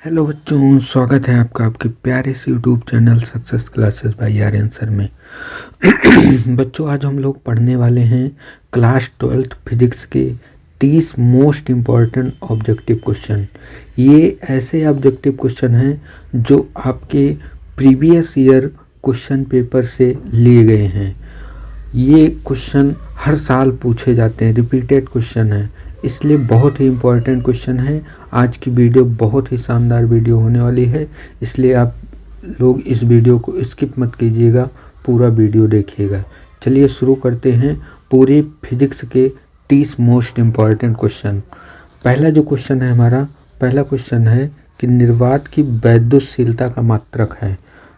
Hello बच्चों, स्वागत है आपका आपके प्यारे से YouTube channel success classes by Aryan sir में। बच्चों, आज हम लोग पढ़ने वाले हैं क्लास 12th फिजिक्स के 30 मोस्ट इम्पॉर्टेंट ऑब्जेक्टिव क्वेश्चन। ये ऐसे ऑब्जेक्टिव क्वेश्चन हैं जो आपके प्रीवियस ईयर क्वेश्चन पेपर से लिए गए हैं। ये क्वेश्चन हर साल पूछे जाते हैं, रिपीटेड क्वेश्चन है, इसलिए बहुत ही इम्पोर्टेंट क्वेश्चन है। आज की वीडियो बहुत ही शानदार वीडियो होने वाली है, इसलिए आप लोग इस वीडियो को स्किप मत कीजिएगा, पूरा वीडियो देखिएगा। चलिए शुरू करते हैं पूरे फिजिक्स के 30 मोस्ट इम्पॉर्टेंट क्वेश्चन। पहला जो क्वेश्चन है हमारा, पहला क्वेश्चन है कि निर्वात की वैद्युतशीलता का मात्रक है।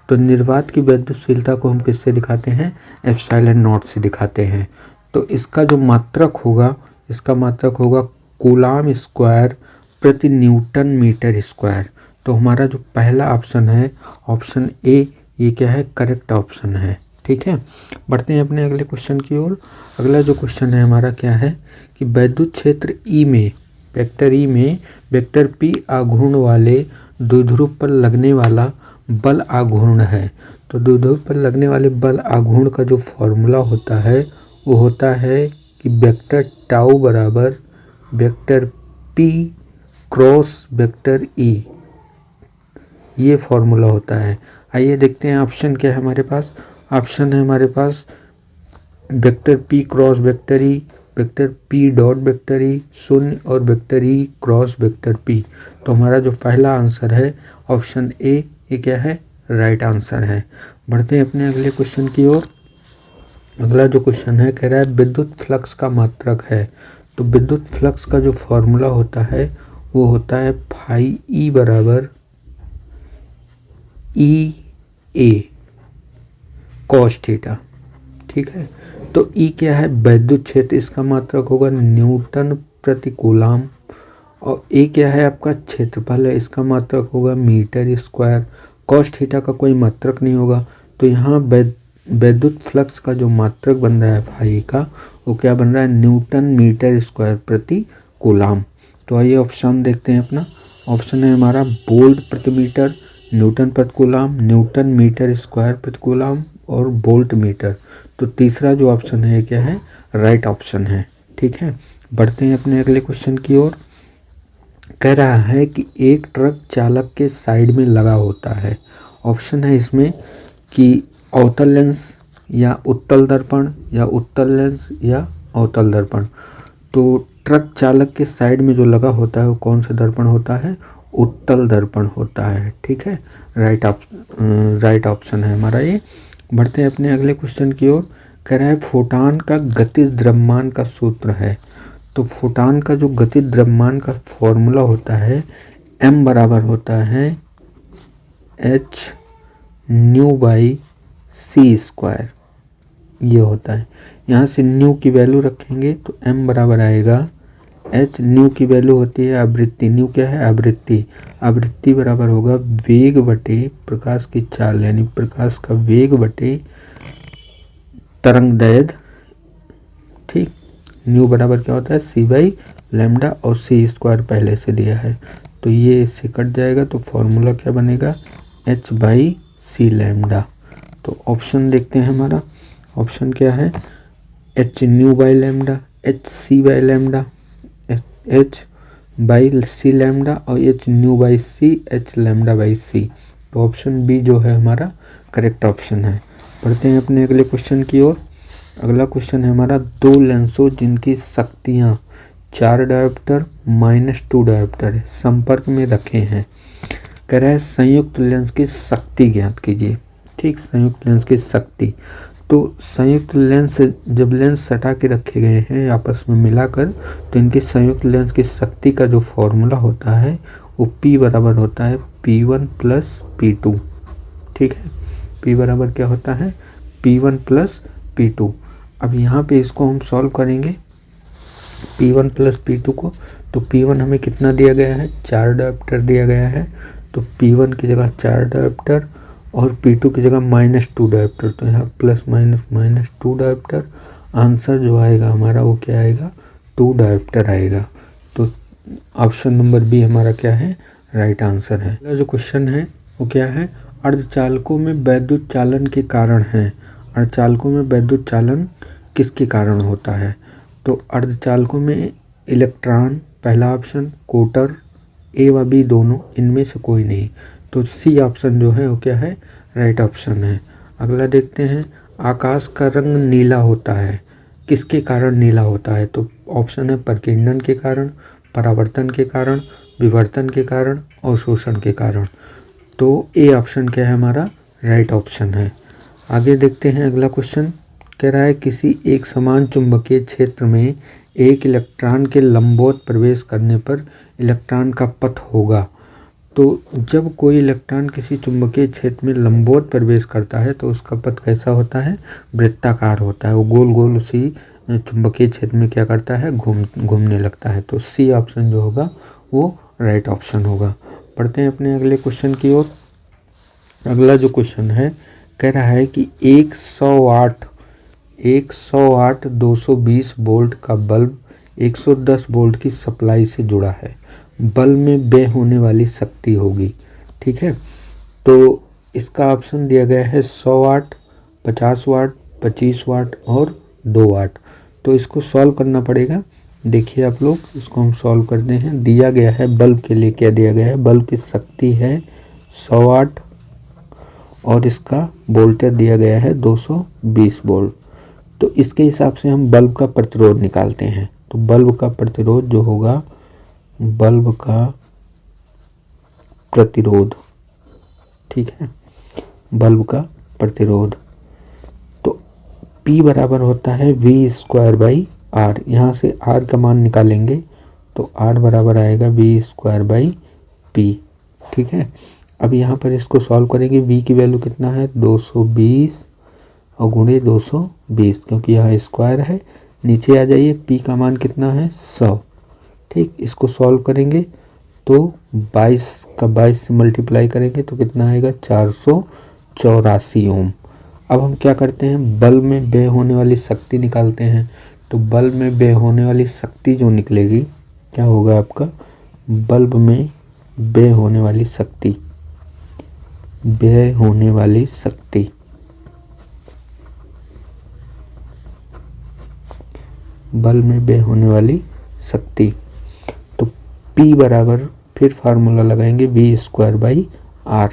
तो निर्वात की वैद्युतशीलता को हम किससे दिखाते हैं? एप्सिलॉन नॉट से दिखाते हैं। तो इसका जो मात्रक होगा, इसका मात्रक होगा कूलाम स्क्वायर प्रति न्यूटन मीटर स्क्वायर। तो हमारा जो पहला ऑप्शन है, ऑप्शन ए, ये क्या है? करेक्ट ऑप्शन है। ठीक है, बढ़ते हैं अपने अगले क्वेश्चन की ओर। अगला जो क्वेश्चन है हमारा क्या है कि विद्युत क्षेत्र ई में, वेक्टर ई में वेक्टर पी आघूर्ण वाले द्विध्रुव पर लगने वाला बल आघूर्ण है। तो द्विध्रुव पर लगने वाले बल आघूर्ण का जो फॉर्मूला होता है वो होता है कि वेक्टर टाउ बराबर वेक्टर पी क्रॉस वेक्टर ई, ये फॉर्मूला होता है। आइए देखते हैं ऑप्शन क्या है हमारे पास। ऑप्शन है हमारे पास vector P cross vector E, vector P dot vector E शून्य और vector E cross vector P. तो हमारा जो पहला आंसर है ऑप्शन ए, ये क्या है? राइट आंसर है। बढ़ते हैं अपने अगले क्वेश्चन की ओर। अगला जो क्वेश्चन है कह रहा है विद्युत फ्लक्स का मात्रक है। तो विद्युत फ्लक्स का जो फॉर्मूला होता है वो होता है फाई ई बराबर ई ए कॉस थीटा। ठीक है, तो ई क्या है? वैद्युत क्षेत्र, इसका मात्रक होगा न्यूटन प्रति कूलाम। और ए क्या है? आपका क्षेत्रफल है, इसका मात्रक होगा मीटर स्क्वायर। कॉस थीटा का कोई मात्रक नहीं होगा, तो यहाँ वैद्युत फ्लक्स का जो मात्रक बन रहा है फाई का, वो क्या बन रहा है? न्यूटन मीटर स्क्वायर प्रति कूलाम। तो आइए ऑप्शन देखते हैं अपना। ऑप्शन है हमारा वोल्ट प्रति मीटर, न्यूटन प्रति कूलाम, न्यूटन मीटर स्क्वायर प्रति कूलाम और वोल्ट मीटर। तो तीसरा जो ऑप्शन है क्या है? राइट ऑप्शन है। ठीक है, बढ़ते हैं अपने अगले क्वेश्चन की ओर। कह रहा है कि एक ट्रक चालक के साइड में लगा होता है। ऑप्शन है इसमें कि अवतल लेंस या उत्तल दर्पण या उत्तल लेंस या अवतल दर्पण। तो ट्रक चालक के साइड में जो लगा होता है वो कौन सा दर्पण होता है? उत्तल दर्पण होता है। ठीक है, राइट ऑप्शन है हमारा ये। बढ़ते हैं अपने अगले क्वेश्चन की ओर। कह रहा है फोटॉन का गतिज द्रव्यमान का सूत्र है। तो फोटॉन का जो गतिज द्रव्यमान का फॉर्मूला होता है m बराबर होता है h nu by C square, ये होता है। यहाँ से न्यू की वैल्यू रखेंगे तो m बराबर आएगा h, न्यू की वैल्यू होती है आवृत्ति। न्यू क्या है? आवृत्ति। आवृत्ति बराबर होगा वेग बटे प्रकाश की चाल, यानी प्रकाश का वेग बटे तरंग दैर्घ्य। ठीक, न्यू बराबर क्या होता है? सी बाई लैम्डा, और सी स्क्वायर पहले से दिया है तो ये इससे कट जाएगा, तो फॉर्मूला क्या बनेगा? H by c lambda. तो ऑप्शन देखते हैं हमारा। ऑप्शन क्या है? H nu by lambda, h c by lambda, h by c lambda और h nu by c, h lambda by c. तो ऑप्शन बी जो है हमारा करेक्ट ऑप्शन है। बढ़ते हैं अपने अगले क्वेश्चन की ओर। अगला क्वेश्चन है हमारा दो लेंसों जिनकी शक्तियाँ 4 डायोप्टर -2 डायोप्टर संपर्क में रखे हैं। कह रहा है संयुक्त लेंस की शक्ति ज्ञात कीजिए। ठीक, संयुक्त लेंस की शक्ति। तो संयुक्त लेंस, जब लेंस सटा के रखे गए हैं आपस में मिलाकर, तो इनकी संयुक्त लेंस की शक्ति का जो फॉर्मूला होता है वो P बराबर होता है P1 प्लस P2। ठीक है, P बराबर क्या होता है? P1 plus P2। अब यहाँ पे इसको हम सॉल्व करेंगे P1 प्लस P2 को। तो P1 हमें कितना दिया गया है? 4 डायोप्टर दिया गया है, तो P1 की जगह 4 डायोप्टर और P2 की जगह -2 डायोप्टर। तो यहाँ प्लस माइनस -2 डायोप्टर। आंसर जो आएगा हमारा वो क्या आएगा? 2 डायोप्टर आएगा। तो ऑप्शन नंबर बी हमारा क्या है? राइट आंसर है। अगला जो क्वेश्चन है वो क्या है, अर्धचालकों में वैद्युत चालन के कारण है। अर्धचालकों में वैद्युत चालन किसके कारण होता है? तो अर्धचालकों में इलेक्ट्रॉन, पहला ऑप्शन, कोटर, ए व बी दोनों, इनमें से कोई नहीं। तो सी ऑप्शन जो है वो क्या है, राइट ऑप्शन है। अगला देखते हैं, आकाश का रंग नीला होता है, किसके कारण नीला होता है? तो ऑप्शन है प्रकीर्णन के कारण, परावर्तन के कारण, विवर्तन के कारण, अवशोषण के कारण। तो ए ऑप्शन क्या है हमारा, राइट ऑप्शन है। आगे देखते हैं अगला क्वेश्चन, कह रहा है किसी एक समान चुंबकीय क्षेत्र में एक इलेक्ट्रॉन के लंबवत प्रवेश करने पर इलेक्ट्रॉन का पथ होगा। तो जब कोई इलेक्ट्रॉन किसी चुंबकीय क्षेत्र में लंबवत प्रवेश करता है तो उसका पथ कैसा होता है, वृत्ताकार होता है। वो गोल गोल उसी चुंबकीय क्षेत्र में क्या करता है, घूमने लगता है। तो सी ऑप्शन जो होगा वो राइट ऑप्शन होगा। पढ़ते हैं अपने अगले क्वेश्चन की ओर। अगला जो क्वेश्चन है कह रहा है कि 108 220 वोल्ट का बल्ब 110 वोल्ट की सप्लाई से जुड़ा है, बल्ब में व्यय होने वाली शक्ति होगी। ठीक है, तो इसका ऑप्शन दिया गया है 100 वाट, 50 वाट, 25 वाट और 2 वाट। तो इसको सॉल्व करना पड़ेगा। देखिए आप लोग, इसको हम सॉल्व करते हैं। दिया गया है बल्ब के लिए, क्या दिया गया है, बल्ब की शक्ति है 100 वाट और इसका वोल्टेज दिया गया है 220 वोल्ट। तो इसके हिसाब से हम बल्ब का प्रतिरोध निकालते हैं। तो बल्ब का प्रतिरोध जो होगा, बल्ब का प्रतिरोध, ठीक है, बल्ब का प्रतिरोध, तो P बराबर होता है V²/R। यहाँ से R का मान निकालेंगे तो R बराबर आएगा V²/P। ठीक है, अब यहाँ पर इसको सॉल्व करेंगे। V की वैल्यू कितना है, 220 और गुणे 220, क्योंकि यहाँ स्क्वायर है। नीचे आ जाइए, P का मान कितना है, 100। ठीक, इसको सॉल्व करेंगे तो 22 का 22 से मल्टीप्लाई करेंगे तो कितना आएगा, 484 ओम। अब हम क्या करते हैं, बल्ब में व्यय होने वाली शक्ति निकालते हैं। तो बल्ब में व्यय होने वाली शक्ति जो निकलेगी, क्या होगा आपका, बल्ब में व्यय होने वाली शक्ति, व्यय होने वाली शक्ति, बल्ब में व्यय होने वाली शक्ति, तो P बराबर, फिर फार्मूला लगाएंगे V²/R।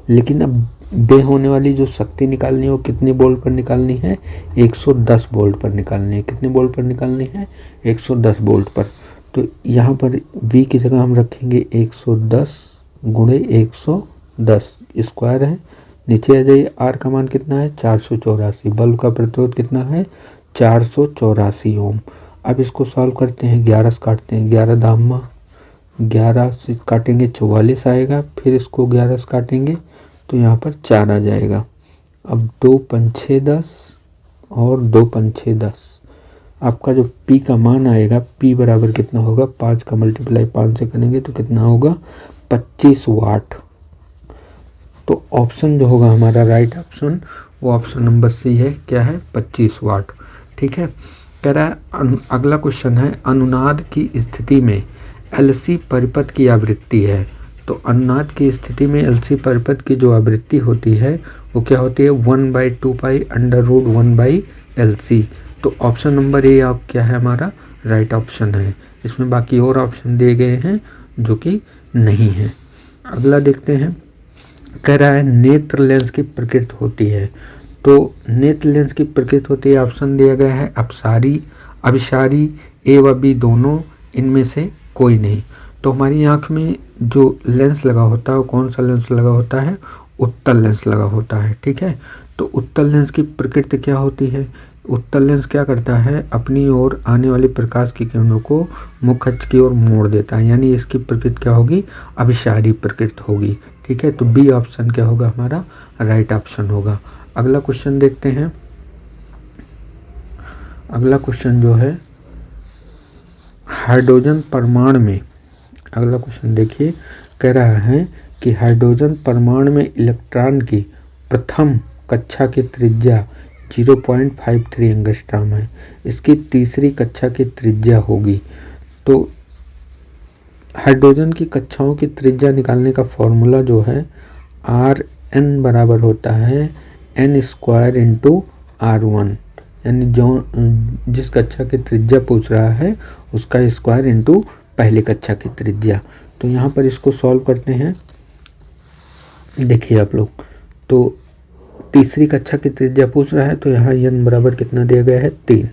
लेकिन अब व्यय होने वाली जो शक्ति निकालनी है वो कितने वोल्ट पर निकालनी है, 110 वोल्ट पर निकालनी है। कितने वोल्ट पर निकालनी है, 110 वोल्ट पर। तो यहाँ पर V की जगह हम रखेंगे 110 गुणे 110, स्क्वायर है। नीचे आ जाइए, R का मान कितना है, 484। बल्ब का प्रतिरोध कितना है, 484 ओम। अब इसको सॉल्व करते हैं, 11 से काटते हैं, 11 दामा, 11 से काटेंगे 44 आएगा, फिर इसको 11 से काटेंगे तो यहाँ पर 4 आ जाएगा। अब 2 पंछे 10 और 2 पंछे 10, आपका जो P का मान आएगा, P बराबर कितना होगा, 5 का मल्टीप्लाई 5 से करेंगे तो कितना होगा, 25 वाट। तो ऑप्शन जो होगा हमारा राइट ऑप्शन, वो ऑप्शन नंबर सी है, क्या है, 25 वाट। ठीक है, कह रहा है अगला क्वेश्चन है, अनुनाद की स्थिति में LC परिपथ की आवृत्ति है। तो अनुनाद की स्थिति में LC परिपथ की जो आवृत्ति होती है वो क्या होती है, 1/2 पाई √1/LC। तो ऑप्शन नंबर ए आप क्या है हमारा, राइट ऑप्शन है। इसमें बाकी और ऑप्शन दिए गए हैं जो कि नहीं है। अगला देखते हैं, कह रहा है नेत्र लेंस की प्रकृति होती है। तो नेत्र लेंस की प्रकृति होती है, ऑप्शन दिया गया है अपसारी, अभिसारी, ए व बी दोनों, इनमें से कोई नहीं। तो हमारी आँख में जो लेंस लगा होता है वो कौन सा लेंस लगा होता है, उत्तल लेंस लगा होता है। ठीक है, तो उत्तल लेंस की प्रकृति क्या होती है, उत्तल लेंस क्या करता है, अपनी ओर आने वाली प्रकाश की किरणों को मुख्य अक्ष की ओर मोड़ देता है, यानी इसकी प्रकृति क्या होगी, अभिसारी प्रकृति होगी। ठीक है, तो बी ऑप्शन क्या होगा हमारा, राइट ऑप्शन होगा। अगला क्वेश्चन देखते हैं। अगला क्वेश्चन जो है हाइड्रोजन परमाणु में, अगला क्वेश्चन देखिए, कह रहा है कि हाइड्रोजन परमाणु में इलेक्ट्रॉन की प्रथम कक्षा की त्रिज्या 0.53 एंगस्ट्रॉम है, इसकी तीसरी कक्षा की त्रिज्या होगी। तो हाइड्रोजन की कक्षाओं की त्रिज्या निकालने का फॉर्मूला जो है आर एन बराबर होता है n square into R one, यानी जो जिस कक्षा की त्रिज्या पूछ रहा है उसका स्क्वायर इंटू पहली कक्षा की त्रिज्या। तो यहाँ पर इसको सॉल्व करते हैं। देखिए आप लोग, तो तीसरी कक्षा की त्रिज्या पूछ रहा है तो यहाँ n बराबर कितना दिया गया है 3,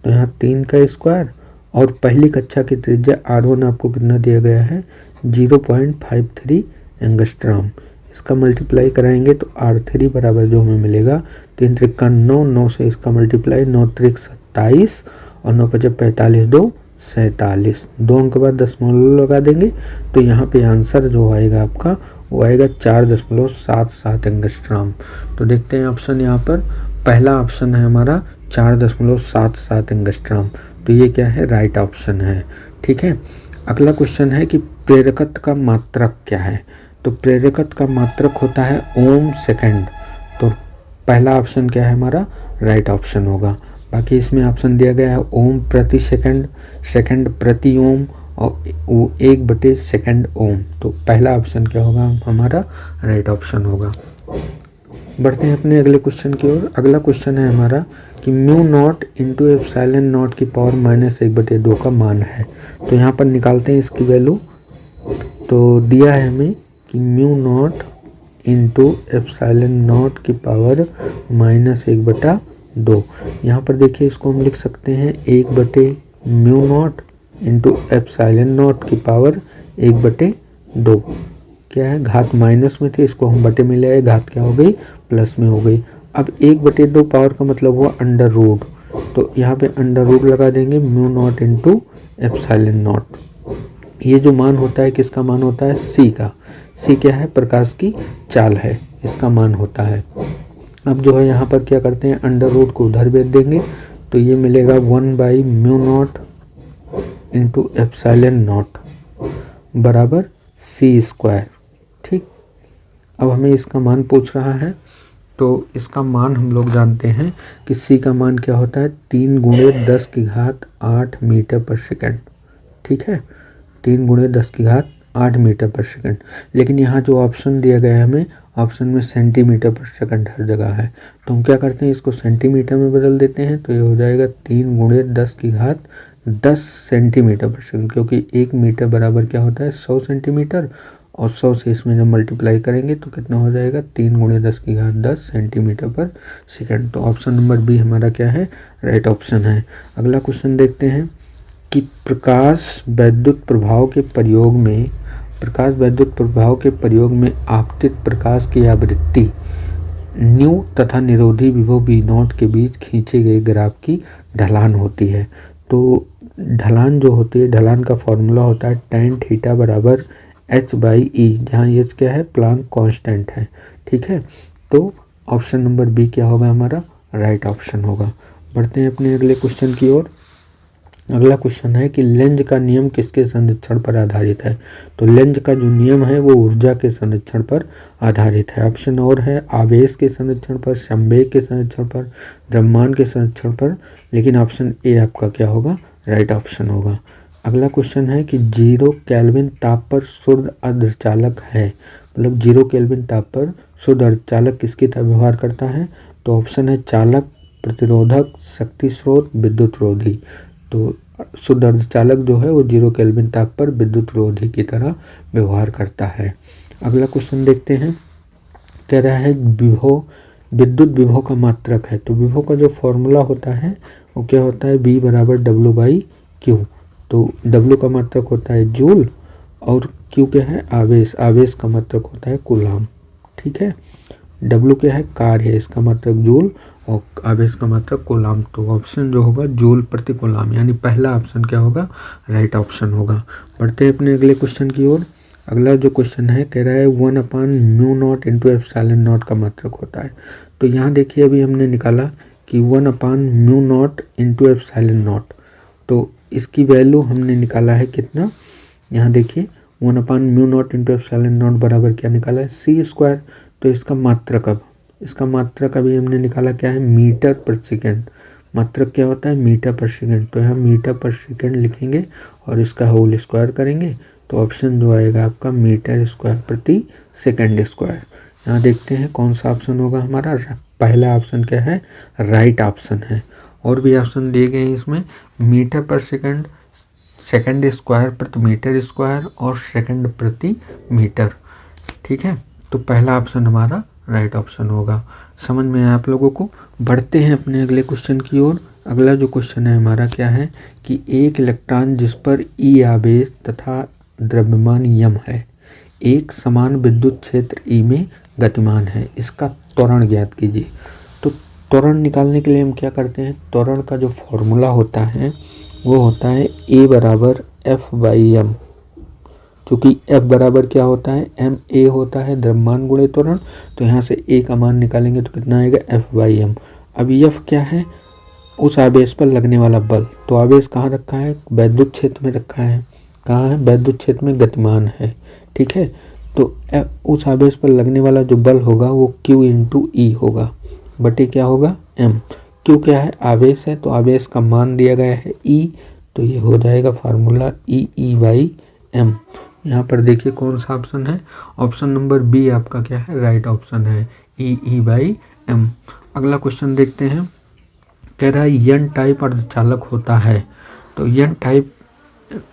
तो यहाँ 3 का स्क्वायर, और पहली कक्षा की त्रिज्या R1 आपको कितना दिया गया है 0.53 एंगस्ट्रॉम। इसका मल्टीप्लाई कराएंगे तो R3 बराबर जो हमें मिलेगा 3 त्रिका 9, 9 से इसका मल्टीप्लाई 9 त्रिक 27 और 9 पचे 45, 2 47, 2 अंक के बाद दशमलव लगा देंगे तो यहाँ पे आंसर जो आएगा आपका वो आएगा 4.77 एंगस्ट्रॉम। तो देखते हैं ऑप्शन यहाँ पर, पहला ऑप्शन है हमारा 4.77 एंगस्ट्रॉम, तो ये क्या है राइट ऑप्शन है। ठीक है, अगला क्वेश्चन है कि प्रेरकत्व का मात्रक क्या है। तो प्रेरकत्व का मात्रक होता है ओम सेकंड, तो पहला ऑप्शन क्या है हमारा राइट ऑप्शन होगा। बाकी इसमें ऑप्शन दिया गया है ओम प्रति सेकंड, सेकंड प्रति ओम और 1/सेकंड ओम, तो पहला ऑप्शन क्या होगा हमारा राइट ऑप्शन होगा। बढ़ते हैं अपने अगले क्वेश्चन की ओर। अगला क्वेश्चन है हमारा कि mu naught into epsilon not की पावर -1/2 का मान है। तो यहाँ पर निकालते हैं इसकी वैल्यू। तो दिया है हमें कि mu naught into epsilon not की पावर -1/2। यहाँ पर देखिए इसको हम लिख सकते हैं 1/म्यू नॉट इंटू एप्सिलॉन नॉट की पावर 1/2। क्या है घात माइनस में थी, इसको हम बटे में ले आए, घात क्या हो गई प्लस में हो गई। अब 1/2 पावर का मतलब हुआ अंडर रूट, तो यहाँ पे अंडर रूट लगा देंगे mu naught into epsilon not. ये जो मान होता है किसका मान होता है सी का, सी क्या है प्रकाश की चाल है, इसका मान होता है। अब जो है यहाँ पर क्या करते हैं अंडर रूट को उधर भेज देंगे तो ये मिलेगा 1/म्यू नॉट इंटू एप्सिलॉन नॉट बराबर सी स्क्वायर। ठीक, अब हमें इसका मान पूछ रहा है, तो इसका मान हम लोग जानते हैं कि सी का मान क्या होता है 3 × 10⁸ मीटर पर सेकंड। ठीक है, 3 × 10⁸ मीटर पर सेकंड। लेकिन यहाँ जो ऑप्शन दिया गया है हमें, ऑप्शन में सेंटीमीटर पर सेकंड हर जगह है, तो हम क्या करते हैं इसको सेंटीमीटर में बदल देते हैं। तो ये हो जाएगा 3 × 10⁻10 सेंटीमीटर पर सेकंड, क्योंकि 1 मीटर बराबर क्या होता है 100 सेंटीमीटर, और 100 से इसमें जब मल्टीप्लाई करेंगे तो कितना हो जाएगा 3 × 10⁻10 सेंटीमीटर पर सेकंड। तो ऑप्शन नंबर बी हमारा क्या है राइट ऑप्शन है। अगला क्वेश्चन देखते हैं कि प्रकाश वैद्युत प्रभाव के प्रयोग में आपतित प्रकाश की आवृत्ति न्यू तथा निरोधी विभव V0 के बीच खींचे गए ग्राफ की ढलान होती है। तो ढलान जो होती है, ढलान का फॉर्मूला होता है tan थीटा बराबर h/e, जहाँ h क्या है प्लांक कांस्टेंट है। ठीक है, तो ऑप्शन नंबर बी क्या होगा हमारा राइट ऑप्शन होगा। बढ़ते हैं अपने अगले क्वेश्चन की ओर। अगला क्वेश्चन है कि लेंज का नियम किसके संरक्षण पर आधारित है। तो लेंज का जो नियम है वो ऊर्जा के संरक्षण पर आधारित है। ऑप्शन और है आवेश के संरक्षण पर, संवेग के संरक्षण पर, द्रव्यमान के संरक्षण पर, लेकिन ऑप्शन ए आपका क्या होगा राइट ऑप्शन होगा। अगला क्वेश्चन है कि 0 केल्विन ताप पर शुद्ध अर्धचालक है, मतलब 0 केल्विन ताप पर शुद्ध अर्धचालक किसकी तरह व्यवहार करता है। तो ऑप्शन है चालक, प्रतिरोधक, शक्ति स्रोत, विद्युत रोधी। तो शुद्ध अर्धचालक जो है वो 0 केल्विन ताप पर विद्युत रोधी की तरह व्यवहार करता है। अगला क्वेश्चन देखते हैं, कह रहा है विद्युत विभव का मात्रक है। तो विभव का जो फॉर्मूला होता है वो क्या होता है V बराबर W/Q। तो W का मात्रक होता है जूल और Q क्या है आवेश, आवेश का मात्रक होता है कूलाम। ठीक है, W क्या है कार्य है, इसका मात्रक जूल और आवेश का मात्रक कूलाम। तो ऑप्शन जो होगा जूल प्रति कूलाम, यानी पहला ऑप्शन क्या होगा राइट ऑप्शन होगा। बढ़ते हैं अपने अगले क्वेश्चन की ओर। अगला जो क्वेश्चन है कह रहा है 1/म्यू0 इंटू एप्सिलॉन नॉट का मात्रक होता है। तो यहाँ देखिए अभी हमने निकाला कि 1/म्यू0 इंटू एप्सिलॉन नॉट, तो इसकी वैल्यू हमने निकाला है कितना, यहाँ देखिए 1/म्यू0 इंटू एप्सिलॉन नॉट बराबर क्या निकाला है सी स्क्वायर। तो इसका मात्रक अभी हमने निकाला क्या है मीटर पर सेकेंड। मात्रक क्या होता है मीटर पर सेकेंड, तो यहाँ मीटर पर सेकेंड लिखेंगे और इसका होल स्क्वायर करेंगे तो ऑप्शन जो आएगा आपका मीटर स्क्वायर प्रति सेकंड स्क्वायर। यहाँ देखते हैं कौन सा ऑप्शन होगा हमारा। पहला ऑप्शन क्या है, राइट ऑप्शन है। और भी ऑप्शन दिए गए हैं इसमें, मीटर पर सेकंड, सेकंड स्क्वायर प्रति मीटर स्क्वायर और सेकंड प्रति मीटर। ठीक है, तो पहला ऑप्शन हमारा राइट ऑप्शन होगा। समझ में आया आप लोगों को। बढ़ते हैं अपने अगले क्वेश्चन की ओर। अगला जो क्वेश्चन है हमारा क्या है कि एक इलेक्ट्रॉन जिस पर ई आवेश तथा द्रव्यमान यम है, एक समान विद्युत क्षेत्र ई में गतिमान है, इसका त्वरण ज्ञात कीजिए। तो त्वरण निकालने के लिए हम क्या करते हैं, त्वरण का जो फॉर्मूला होता है वो होता है ए बराबर एफ बाई एम। क्योंकि एफ बराबर क्या होता है, एम ए होता है द्रव्यमान गुणे त्वरण। तो यहाँ से ए का मान निकालेंगे तो कितना आएगा, एफ बाई एम। अब एफ क्या है, उस आवेश पर लगने वाला बल। तो आवेश कहाँ रखा है, वैद्युत क्षेत्र में रखा है। कहाँ है, वैद्युत क्षेत्र में गतिमान है। ठीक है, तो उस आवेश पर लगने वाला जो बल होगा वो Q इंटू ई होगा, बटे क्या होगा, M। Q क्या है, आवेश है, तो आवेश का मान दिया गया है E, तो ये हो जाएगा फार्मूला E बाई M। यहाँ पर देखिए कौन सा ऑप्शन है, ऑप्शन नंबर बी आपका क्या है, राइट ऑप्शन है, E बाई M। अगला क्वेश्चन देखते हैं, कह रहा है एन टाइप अर्धचालक होता है। तो एन टाइप,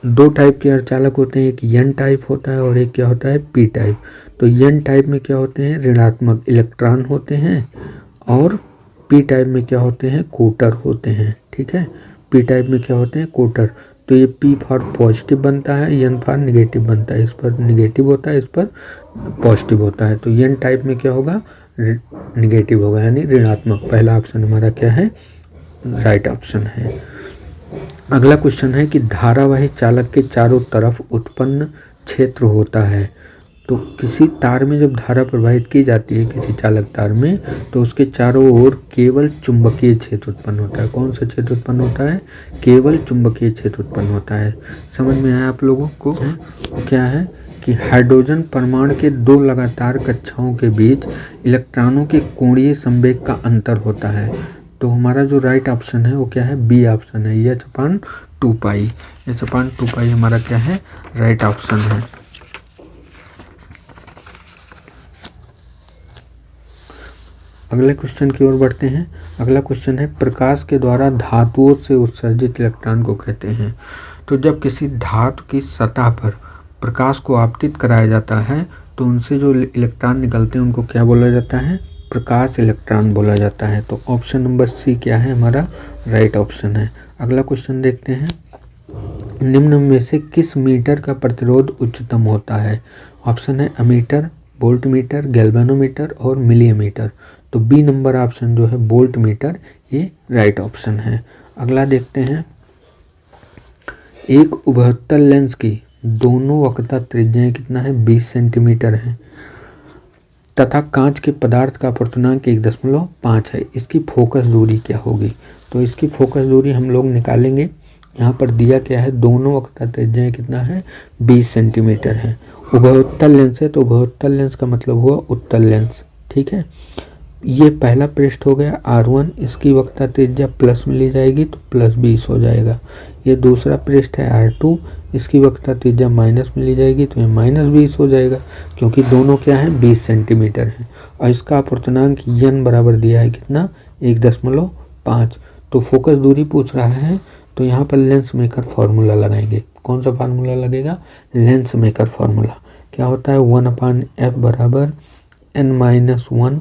दो टाइप के अर्धचालक होते हैं, एक एन टाइप होता है और एक क्या होता है, पी टाइप। तो एन टाइप में क्या होते हैं, ऋणात्मक इलेक्ट्रॉन होते हैं और पी टाइप में क्या होते हैं, कोटर होते हैं। ठीक है, पी टाइप में क्या होते हैं, कोटर। तो ये पी फॉर पॉजिटिव बनता है, एन फॉर निगेटिव बनता है। इस पर निगेटिव होता है, इस पर पॉजिटिव होता है। तो एन टाइप में क्या होगा, निगेटिव होगा, यानी ऋणात्मक। पहला ऑप्शन हमारा क्या है, राइट ऑप्शन है। अगला क्वेश्चन है कि धारावाही चालक के चारों तरफ उत्पन्न क्षेत्र होता है। तो किसी तार में जब धारा प्रवाहित की जाती है, किसी चालक तार में, तो उसके चारों ओर केवल चुंबकीय क्षेत्र उत्पन्न होता है। कौन सा क्षेत्र उत्पन्न होता है, केवल चुंबकीय क्षेत्र उत्पन्न होता है। समझ में आया आप लोगों को। क्या है कि हाइड्रोजन परमाणु के दो लगातार कक्षाओं के बीच इलेक्ट्रॉनों के कोणीय संवेग का अंतर होता है। तो हमारा जो राइट ऑप्शन है वो क्या है, बी ऑप्शन है, एच अपान 2 पाई। एच अपान 2 पाई हमारा क्या है, राइट ऑप्शन है। अगले क्वेश्चन की ओर बढ़ते हैं। अगला क्वेश्चन है, प्रकाश के द्वारा धातुओं से उत्सर्जित इलेक्ट्रॉन को कहते हैं। तो जब किसी धातु की सतह पर प्रकाश को आपतित कराया जाता है तो उनसे जो इलेक्ट्रॉन निकलते हैं उनको क्या बोला जाता है, प्रकाश इलेक्ट्रॉन बोला जाता है। तो ऑप्शन नंबर सी क्या है, हमारा राइट ऑप्शन है। अगला क्वेश्चन देखते हैं, निम्न में से किस मीटर का प्रतिरोध उच्चतम होता है। ऑप्शन है अमीटर, वोल्ट मीटर, गैल्वेनोमीटर और मिलीमीटर। तो बी नंबर ऑप्शन जो है वोल्ट मीटर, ये राइट ऑप्शन है। अगला देखते हैं, एक उभयतल लेंस की दोनों वक्रता त्रिज्याएं कितना है, 20 सेंटीमीटर है तथा कांच के पदार्थ का अपवर्तनांक 1.5 है। इसकी फोकस दूरी क्या होगी। तो इसकी फोकस दूरी हम लोग निकालेंगे। यहाँ पर दिया क्या है, दोनों वक्रता त्रिज्याएं कितना है, 20 सेंटीमीटर है। उभयोत्तल लेंस है, तो उभयोत्तल लेंस का मतलब हुआ उत्तल लेंस। ठीक है, ये पहला पृष्ठ हो गया R1, इसकी वक्रता त्रिज्या प्लस में ली जाएगी तो प्लस 20 हो जाएगा। ये दूसरा पृष्ठ है R2, इसकी वक्रता त्रिज्या माइनस में ली जाएगी तो ये माइनस 20 हो जाएगा, क्योंकि दोनों क्या है, 20 सेंटीमीटर है। और इसका अपवर्तनांक n बराबर दिया है कितना, 1.5। तो फोकस दूरी पूछ रहा है, तो यहाँ पर लेंस मेकर फार्मूला लगाएंगे। कौन सा फार्मूला लगेगा, लेंस मेकर फार्मूला। क्या होता है, 1/f बराबर n-1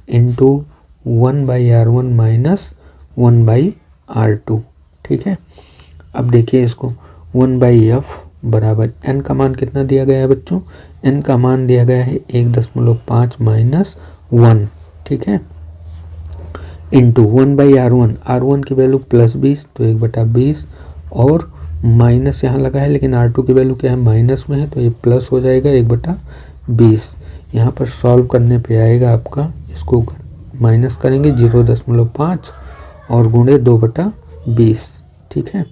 into 1/r1 minus 1/r2। ठीक है, अब देखिए इसको, 1/f बराबर n का मान कितना दिया गया है बच्चों, n का मान दिया गया है 1.5 माइनस 1। ठीक है, इंटू 1/r1, r1 की वैल्यू प्लस 20 तो 1/20 और माइनस यहाँ लगा है, लेकिन r2 की वैल्यू क्या है, माइनस में है, तो ये प्लस हो जाएगा 1/20। यहाँ पर सॉल्व करने पे आएगा आपका, इसको माइनस करेंगे 0.5 और गुणे 2/20। ठीक है,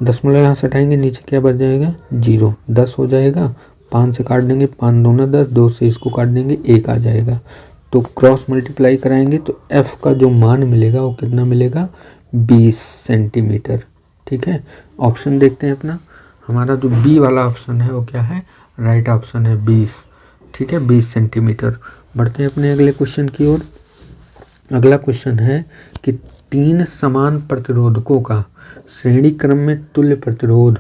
दशमलव यहाँ से हटाएंगे, नीचे क्या बच जाएगा, 0, 10 हो जाएगा। 5 से काट देंगे, 5 दूना 10, 2 से इसको काट देंगे, 1 आ जाएगा। तो क्रॉस मल्टीप्लाई कराएंगे तो f का जो मान मिलेगा वो कितना मिलेगा, 20 सेंटीमीटर। ठीक है, ऑप्शन देखते हैं अपना। हमारा जो बी वाला ऑप्शन है वो क्या है, राइट ऑप्शन है 20। ठीक है, 20 सेंटीमीटर। बढ़ते हैं अपने अगले क्वेश्चन की ओर। अगला क्वेश्चन है कि 3 समान प्रतिरोधकों का श्रेणी क्रम में तुल्य प्रतिरोध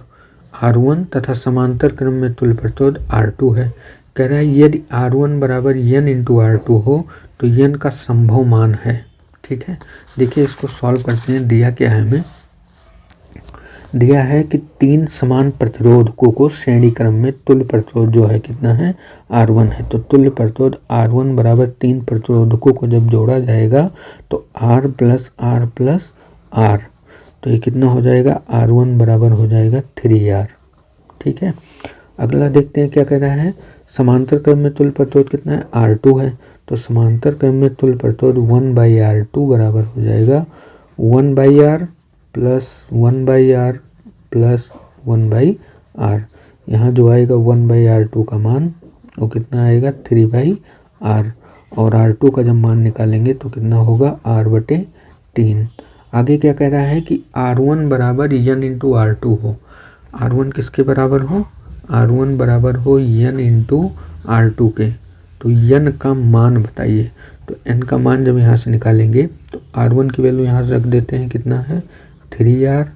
R1 तथा समांतर क्रम में तुल्य प्रतिरोध R2 है। कह रहा है यदि R1 बराबर n इंटू R2 हो तो n का संभव मान है। ठीक है, देखिए इसको सॉल्व करते हैं। दिया क्या है हमें, दिया है कि 3 समान प्रतिरोधकों को श्रेणी क्रम में तुल्य प्रतिरोध जो है कितना है, R1 है। तो तुल्य प्रतिरोध R1 बराबर 3 प्रतिरोधकों को जब जोड़ा जाएगा तो R plus R plus R, तो ये कितना हो जाएगा, R1 बराबर हो जाएगा 3R। ठीक है, अगला देखते हैं क्या कह रहा है। समांतर क्रम में तुल्य प्रतिरोध कितना है, R2 है। तो समांतर क्रम में तुल्य प्रतिरोध 1/R2 बराबर हो जाएगा 1/R plus 1/R plus 1/R। यहाँ जो आएगा 1/R2 का मान वो कितना आएगा, 3/R, और R2 का जब मान निकालेंगे तो कितना होगा, R/3। आगे क्या कह रहा है कि R1 बराबर n इंटू R2 हो। R1 किसके बराबर हो, R1 बराबर हो n इंटू R2 के। तो n का मान बताइए। तो n का मान जब यहाँ से निकालेंगे तो R1 की वैल्यू यहाँ से रख देते हैं, कितना है 3R,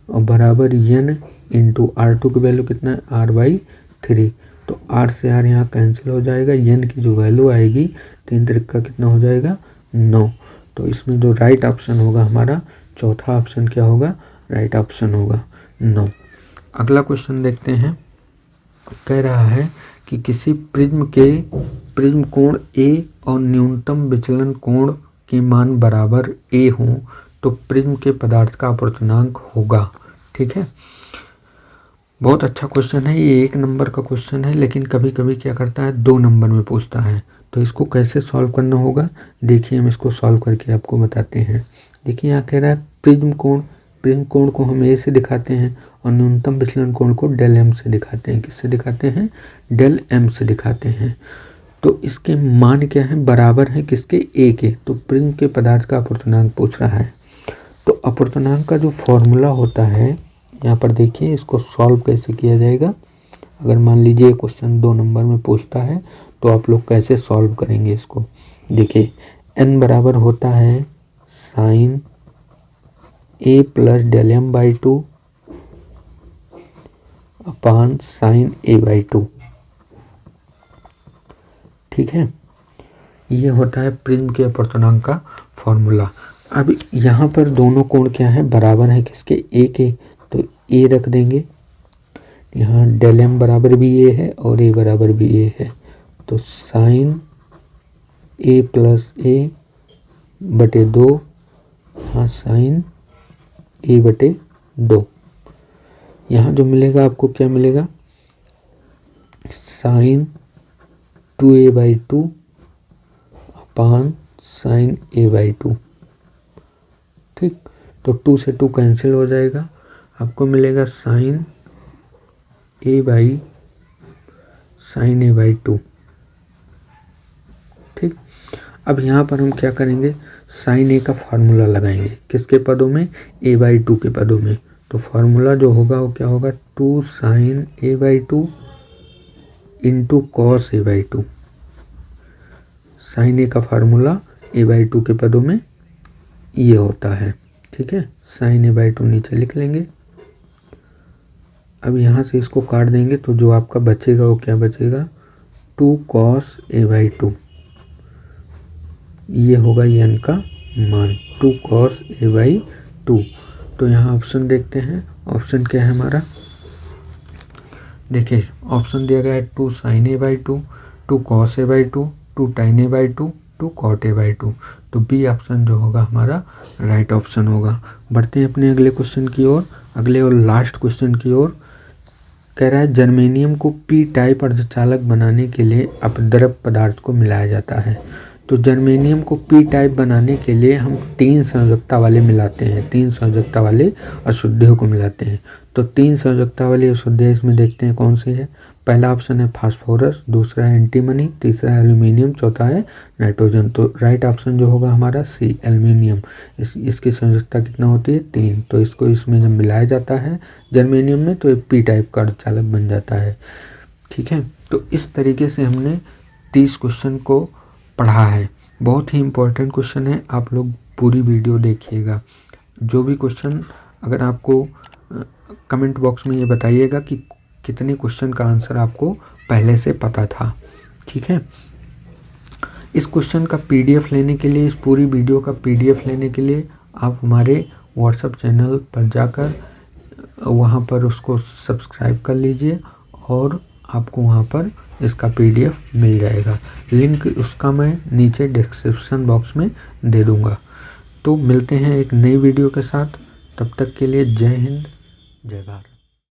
और बराबर n इंटू R2 की वैल्यू कितना है, R/3। तो R से R यहाँ कैंसिल हो जाएगा, n की जो वैल्यू आएगी 3 त्रिक का कितना हो जाएगा, 9। तो इसमें जो राइट ऑप्शन होगा हमारा, चौथा ऑप्शन क्या होगा, राइट ऑप्शन होगा 9। अगला क्वेश्चन देखते हैं। कह रहा है कि किसी प्रिज्म कोण A और न्यूनतम विचलन कोण के मान बराबर A हों तो प्रिज्म के पदार्थ का अपवर्तनांक होगा। ठीक है, बहुत अच्छा क्वेश्चन है ये। 1 नंबर का क्वेश्चन है, लेकिन कभी कभी क्या करता है 2 नंबर में पूछता है। तो इसको कैसे सॉल्व करना होगा, देखिए हम इसको सॉल्व करके आपको बताते हैं। देखिए यहाँ कह रहा है प्रिज्म कोण को हम A से दिखाते हैं और न्यूनतम विचलन कोण को डेल M से दिखाते हैं। किससे दिखाते हैं, डेल M से दिखाते हैं। तो इसके मान क्या है, बराबर है किसके, A के। तो प्रिज्म के पदार्थ का अपवर्तनांक पूछ रहा है। तो अपवर्तनांक का जो फॉर्मूला होता है, यहाँ पर देखिए इसको सॉल्व कैसे किया जाएगा। अगर मान लीजिए क्वेश्चन 2 नंबर में पूछता है तो आप लोग कैसे सॉल्व करेंगे इसको। देखिए n बराबर होता है sine A plus del M/2 upon sine A/2। ठीक है, ये होता है प्रिज्म के अपवर्तनांक का फॉर्मूला। अब यहाँ पर दोनों कोण क्या है, बराबर है किसके, A के। तो A रख देंगे, यहाँ डेल M बराबर भी A है और A बराबर भी A है। तो साइन A प्लस A/2, यहाँ साइन A/2। यहाँ जो मिलेगा आपको क्या मिलेगा, साइन 2A/2 अपान साइन A/2। ठीक, तो 2 से 2 कैंसिल हो जाएगा, आपको मिलेगा साइन A/2। ठीक, अब यहाँ पर हम क्या करेंगे, साइन A का फार्मूला लगाएंगे किसके पदों में, A/2 के पदों में। तो फार्मूला जो होगा वो क्या होगा, 2 sine A/2 into cos A/2। Sine A का फार्मूला A/2 के पदों में ये होता है। ठीक है, साइन A/2 नीचे लिख लेंगे। अब यहाँ से इसको काट देंगे तो जो आपका बचेगा वो क्या बचेगा, 2 कॉस A/2। ये होगा n का मान, 2 कॉस A/2। तो यहाँ ऑप्शन देखते हैं, ऑप्शन क्या है हमारा। देखिए ऑप्शन दिया गया है 2 साइन A/2, 2 कॉस A/2, 2 टाइन A/2, 2 कॉट A/2। तो बी ऑप्शन जो होगा हमारा राइट ऑप्शन होगा। बढ़ते हैं अपने अगले क्वेश्चन की ओर, अगले और लास्ट क्वेश्चन की ओर। कह रहा है जर्मेनियम को P टाइप अर्धचालक बनाने के लिए अपद्रव पदार्थ को मिलाया जाता है। तो जर्मेनियम को पी टाइप बनाने के लिए हम 3 संयोजकता वाले मिलाते हैं, 3 संयोजकता वाले अशुद्धियों को मिलाते हैं। तो 3 संयोजकता वाली अशुद्धियाँ इसमें देखते हैं कौन सी है। पहला ऑप्शन है फास्फोरस, दूसरा है एंटीमनी, तीसरा है एल्यूमिनियम, चौथा है नाइट्रोजन। तो राइट ऑप्शन जो होगा हमारा सी एल्यूमिनियम। इसकी संयोजकता कितना होती है 3। तो इसको इसमें जब मिलाया जाता है जर्मेनियम में तो ये पी टाइप का अर्धचालक बन जाता है। ठीक है, तो इस तरीके से हमने 30 क्वेश्चन को पढ़ा है। बहुत ही इम्पोर्टेंट क्वेश्चन है, आप लोग पूरी वीडियो देखिएगा। जो भी क्वेश्चन अगर आपको कमेंट बॉक्स में ये बताइएगा कि कितने क्वेश्चन का आंसर आपको पहले से पता था। ठीक है, इस क्वेश्चन का पीडीएफ लेने के लिए, इस पूरी वीडियो का पीडीएफ लेने के लिए आप हमारे व्हाट्सएप चैनल पर जाकर वहाँ पर उसको सब्सक्राइब कर लीजिए और आपको वहाँ पर इसका पीडीएफ मिल जाएगा। लिंक उसका मैं नीचे डिस्क्रिप्शन बॉक्स में दे दूँगा। तो मिलते हैं एक नई वीडियो के साथ, तब तक के लिए जय हिंद, जय भारत।